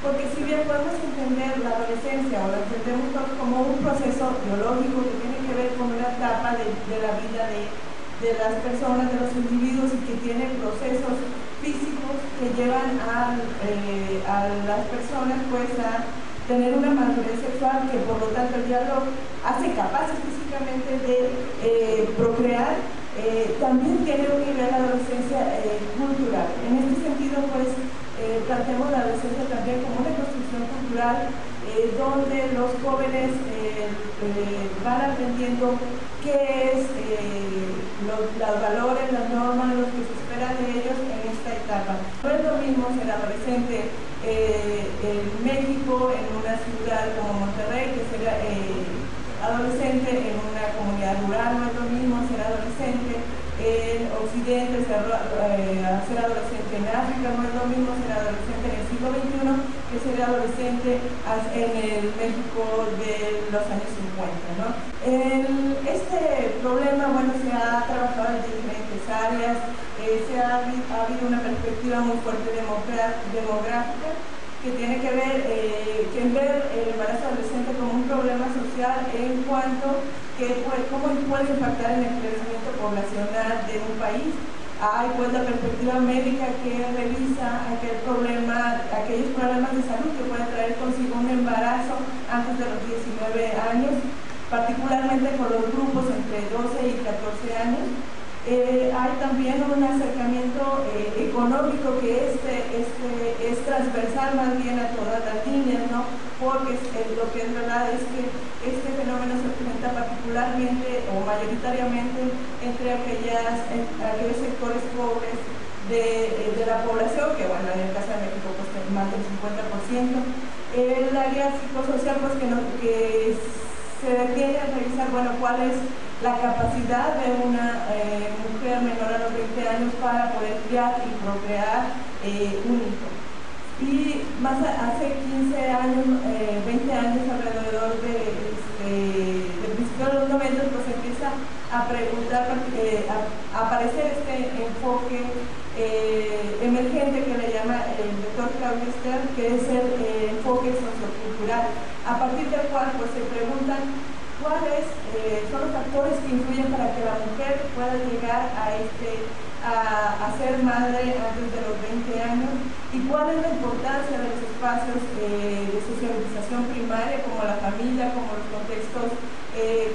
Porque si bien podemos entender la adolescencia o la entendemos como un proceso biológico que tiene que ver con una etapa de la vida de las personas, de los individuos, y que tiene procesos físicos que llevan a las personas pues a tener una madurez sexual, que por lo tanto ya lo hace capaces físicamente de procrear, también tiene un nivel de adolescencia cultural. En este sentido, pues, planteamos la adolescencia también como una construcción cultural donde los jóvenes van aprendiendo qué es los valores, las normas, lo que se espera de ellos en esta etapa. No es lo mismo ser adolescente en México, en una ciudad como Monterrey, que ser adolescente en una comunidad rural. No es lo mismo ser adolescente en Occidente, ser adolescente en África. No es lo mismo ser adolescente en el siglo XXI que ser adolescente en el México de los años 50, ¿no? Este problema, bueno, se ha trabajado en diferentes áreas, ha habido una perspectiva muy fuerte demográfica, que tiene que ver en ver el embarazo adolescente como un problema social en cuanto que cómo puede impactar en el crecimiento poblacional de un país. Hay pues la perspectiva médica que revisa aquellos problemas de salud que puede traer consigo un embarazo antes de los 19 años, particularmente con los grupos entre 12 y 14 años. Hay también un acercamiento económico que es transversal más bien a todas las líneas, ¿no? Porque lo que es verdad es que este fenómeno se presenta particularmente o mayoritariamente entre aquellos sectores pobres de la población, que bueno, en el caso de México pues más del 50%. El área psicosocial pues que se detiene a revisar, bueno, cuál es la capacidad de una mujer menor a los 20 años para poder criar y procrear un hijo. Y más hace 15 años, 20 años alrededor de principios de los 90, pues empieza a preguntar, a aparecer este enfoque emergente que le llama el doctor Claudio Stern, que es el enfoque sociocultural, a partir del cual pues se preguntan cuáles son los factores que influyen para que la mujer pueda llegar a ser madre antes de los 20 años, y cuál es la importancia de los espacios de socialización primaria como la familia, como los contextos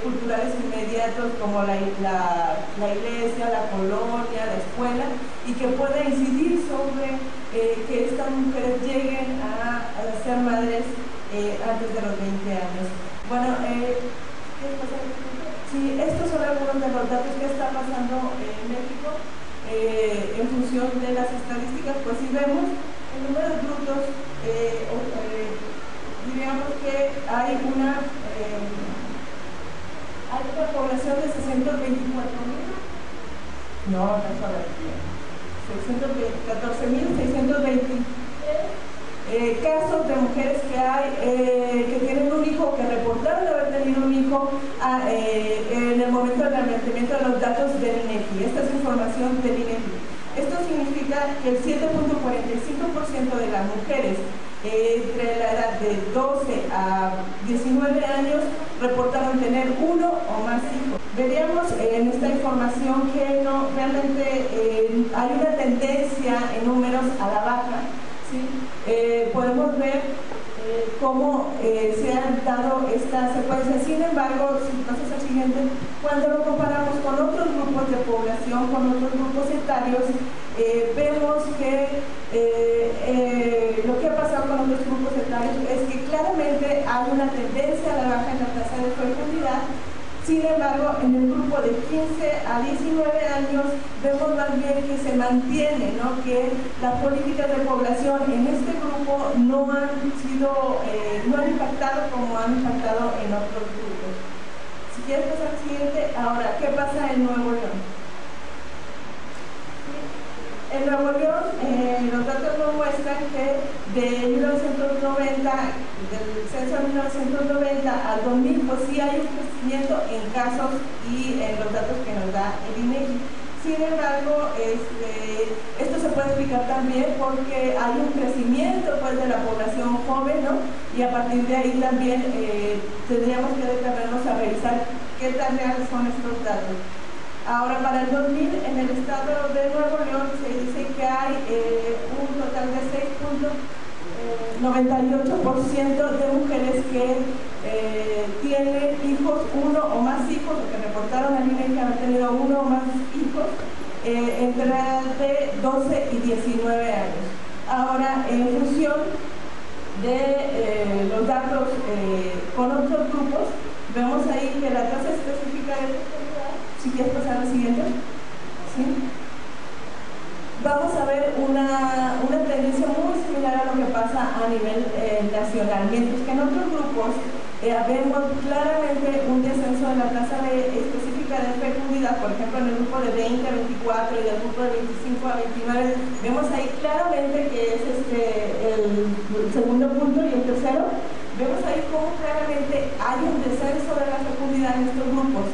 culturales inmediatos como la iglesia, la colonia, la escuela, y que pueda incidir sobre que estas mujeres lleguen a ser madres antes de los 20 años. Bueno, sí, estos son algunos de los datos que está pasando en México en función de las estadísticas. Pues si vemos el número de brutos, diríamos que hay una población de 624.000, no es ahora, 14.623 casos de mujeres que tienen un hijo, que reportaron haber tenido un hijo en el momento del nacimiento de los datos del INEGI. Esta es información del INEGI. Esto significa que el 7.45% de las mujeres entre la edad de 12 a 19 años reportaron tener uno o más hijos. Veríamos en esta información que no, realmente hay una tendencia en números a la baja. ¿Sí? Podemos ver cómo se han dado esta secuencia. Sin embargo, si pasas al siguiente, cuando lo comparamos con otros grupos de población, con otros grupos etarios, vemos que lo que ha pasado con otros grupos etarios es que claramente hay una tendencia a la baja en la tasa de fecundidad. Sin embargo, en el grupo de 15 a 19 años vemos más bien que se mantiene, ¿no? Que las políticas de población en este grupo no han impactado como han impactado en otros grupos. Si quieres pasar al siguiente, ahora, ¿qué pasa en Nuevo León? En Nuevo León, los datos nos muestran que de 1990, del censo de 1990 al 2000, pues sí hay un crecimiento en casos y en los datos que nos da el INEGI. Sin embargo, esto se puede explicar también porque hay un crecimiento pues, de la población joven, ¿no? Y a partir de ahí también tendríamos que detenernos a revisar qué tan reales son estos datos. Ahora, para el 2000, en el estado de Nuevo León se dice que hay un total de 6.98% de mujeres que tienen hijos, uno o más hijos, o que reportaron al INEGI que han tenido uno o más hijos, entre de 12 y 19 años. Ahora, en función de los datos con otros grupos, vemos ahí que la tasa específica de fertilidad, si quieres pasar a la siguiente, ¿sí? Vamos a ver una tendencia muy similar a lo que pasa a nivel nacional, mientras que en otros grupos vemos claramente un descenso en la tasa específica de fecundidad, por ejemplo en el grupo de 20 a 24 y del grupo de 25 a 29, vemos ahí claramente que es el segundo punto y el tercero, vemos ahí cómo claramente hay un descenso de la fecundidad en estos grupos.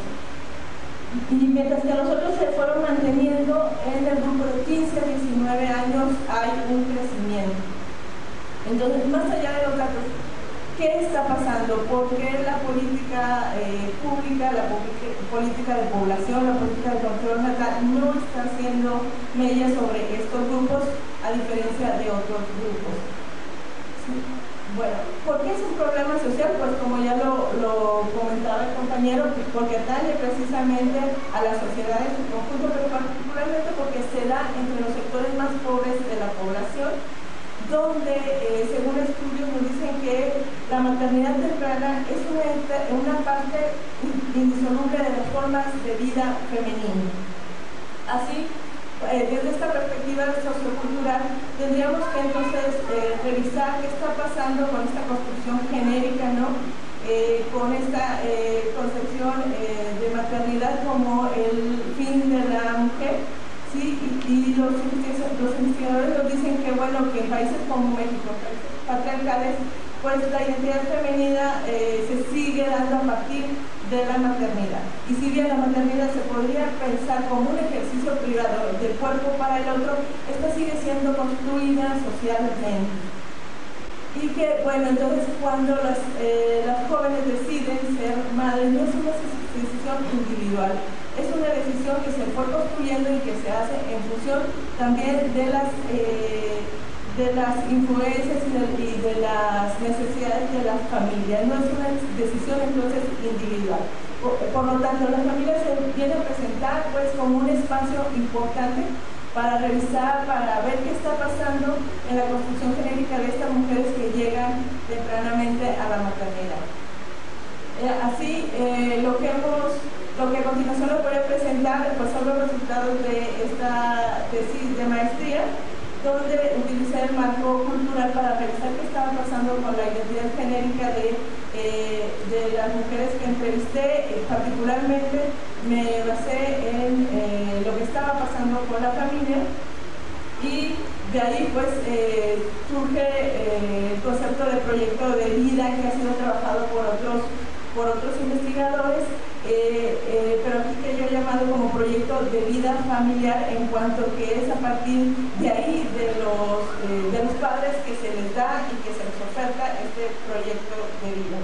Y mientras que los otros se fueron manteniendo, en el grupo de 15 a 19 años hay un crecimiento. Entonces, más allá de los datos, ¿qué está pasando? ¿Por qué la política pública, la política de población, la política de control natal no está haciendo mella sobre estos grupos a diferencia de otros grupos? ¿Sí? Bueno, ¿por qué es un problema social? Pues como ya lo comentaba el compañero, porque atañe precisamente a la sociedad en su conjunto, pero particularmente porque se da entre los sectores más pobres de la población, donde según estudios nos dicen que la maternidad temprana es una parte indisoluble de las formas de vida femenina. Así, desde esta perspectiva sociocultural, tendríamos que entonces revisar qué está pasando con esta construcción genérica, ¿no? Con esta concepción de maternidad como el fin de la mujer, ¿sí? Y los investigadores nos dicen que, bueno, que en países como México, países patriarcales, pues la identidad femenina se sigue dando a partir de la maternidad. Y si bien la maternidad se podría pensar como un ejercicio privado del cuerpo para el otro, esta sigue siendo construida socialmente. Y que, bueno, entonces cuando las jóvenes deciden ser madres, no es una decisión individual, es una decisión que se fue construyendo y que se hace en función también de las influencias y de las necesidades de las familias, no es una decisión entonces individual. Por lo tanto, la familia se viene a presentar pues como un espacio importante para revisar, para ver qué está pasando en la construcción genérica de estas mujeres que llegan tempranamente a la maternidad. Así, lo que a continuación les voy a presentar pues, son los resultados de esta tesis de maestría, donde utilicé el marco cultural para revisar qué estaba pasando con la identidad genérica de las mujeres que entrevisté. Particularmente me basé en lo que estaba pasando con la familia, y de ahí pues surge el concepto de proyecto de vida que ha sido trabajado por otros investigadores, pero aquí que yo he llamado como proyecto de vida familiar, en cuanto que es a partir de ahí de los padres que se les da y que se les oferta este proyecto de vida.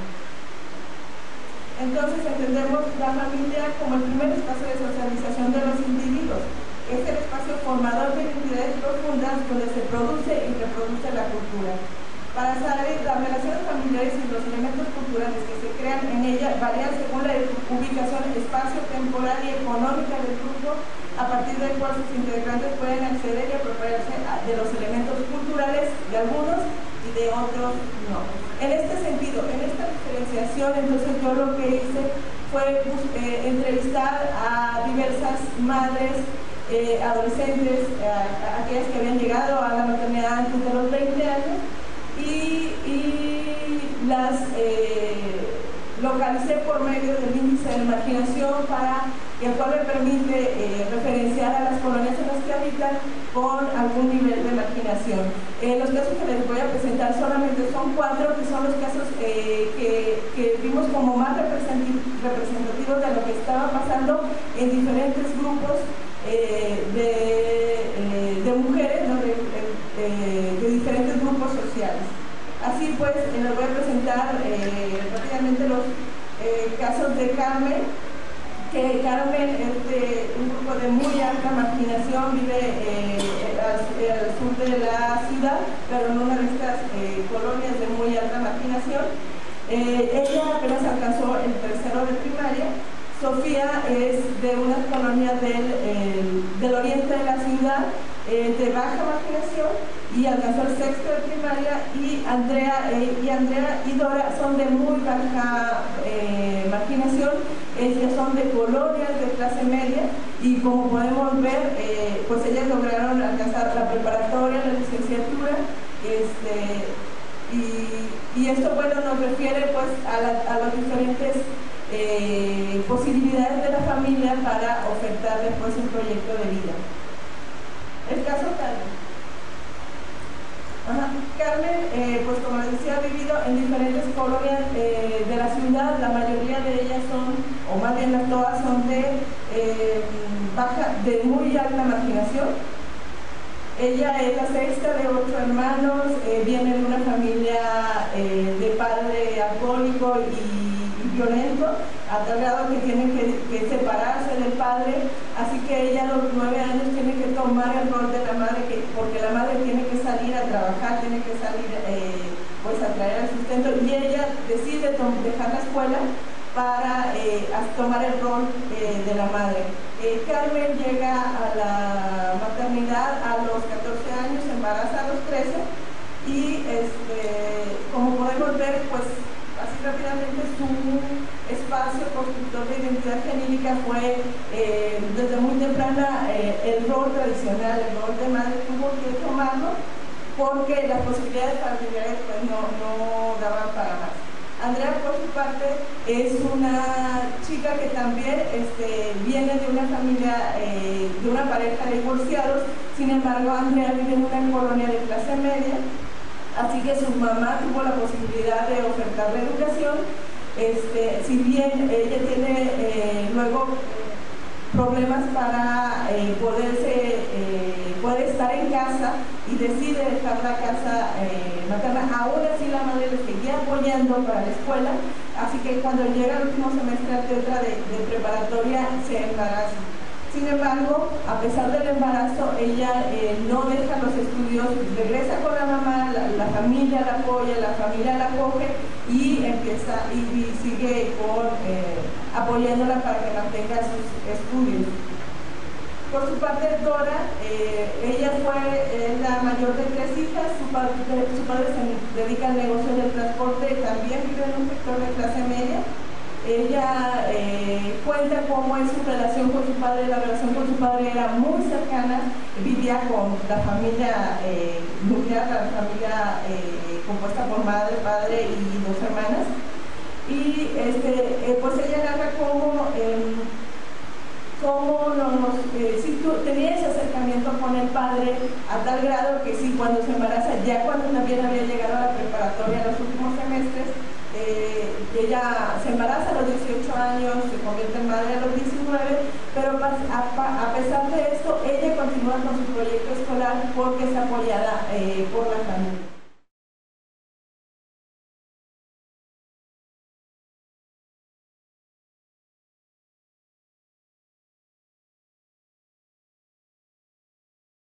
Entonces entendemos la familia como el primer espacio de socialización de los individuos. Es el espacio formador de identidades profundas donde se produce y reproduce la cultura. Para saber, las relaciones familiares y los elementos culturales que se crean en ella varían según la ubicación espacio-temporal y económica del grupo, a partir del cual sus integrantes pueden acceder y apropiarse de los elementos culturales de algunos y de otros no. En este sentido, en esta diferenciación, entonces yo lo que hice fue entrevistar a diversas madres, adolescentes, aquellas que habían llegado a la maternidad antes de los 20 años, y las localicé por medio del índice de marginación, el cual me permite referenciar a las colonias en las que habitan con algún nivel de marginación. Los casos que les voy a presentar solamente son 4, que son los casos que vimos como más representativos de lo que estaba pasando en diferentes grupos de mujeres, ¿no? de diferentes grupos sociales. Así pues, les voy a presentar rápidamente los casos de Carmen, que Carmen es de un grupo de muy alta marginación, vive al sur de la ciudad, pero en una de estas colonias de muy alta marginación. Ella apenas alcanzó el tercero de primaria. Sofía es de una colonia del oriente de la ciudad, de baja marginación, y alcanzó el sexto de primaria. Y Andrea y Dora son de muy baja marginación. Ellas son de colonias de clase media, y como podemos ver, pues ellas lograron alcanzar la preparatoria, la licenciatura, y esto, bueno, nos refiere pues a las diferentes posibilidades de la familia para ofertar después un proyecto de vida. El caso Carmen. Carmen, pues como les decía, ha vivido en diferentes colonias de la ciudad. La mayoría de ellas son, o más bien todas son de muy alta marginación. Ella es la sexta de 8 hermanos, viene de una familia de padre alcohólico y violento, a tal grado que tiene que separarse del padre. Así que ella a los 9 años tiene que tomar el rol de la madre, porque la madre tiene que salir a trabajar, tiene que salir pues a traer el sustento, y ella decide dejar la escuela para tomar el rol de la madre. Carmen llega a la maternidad a los 14 años, se embaraza a los 13, y como podemos ver, pues así rápidamente su espacio constructor de identidad genética fue desde muy temprana el rol tradicional, el rol de madre. Tuvo que tomarlo porque las posibilidades familiares pues no daban para más. Andrea, por su parte, es una chica que también viene de una familia, de una pareja de divorciados. Sin embargo, Andrea vive en una colonia de clase media, así que su mamá tuvo la posibilidad de ofertarle educación. Si bien ella tiene luego problemas para poder estar en casa, y decide dejar la casa materna, aún así la madre le seguía apoyando para la escuela. Así que cuando llega el último semestre de preparatoria, se embaraza. Sin embargo, a pesar del embarazo, ella no deja los estudios, regresa con la mamá, la familia la apoya, la familia la acoge, y sigue apoyándola para que mantenga sus estudios. Por su parte, Dora, ella fue la mayor de 3 hijas. Su padre se dedica al negocio del transporte, también vive en un sector de clase media. Ella cuenta cómo es su relación con su padre. La relación con su padre era muy cercana, vivía con la familia nuclear, la familia compuesta por madre, padre y 2 hermanas. Y pues ella narra cómo tenía ese acercamiento con el padre, a tal grado que sí, cuando se embaraza, ya cuando también había llegado a la preparatoria en los últimos semestres, ella se embaraza a los 18 años, se convierte en madre a los 19, pero a pesar de esto, ella continúa con su proyecto escolar porque es apoyada por la familia.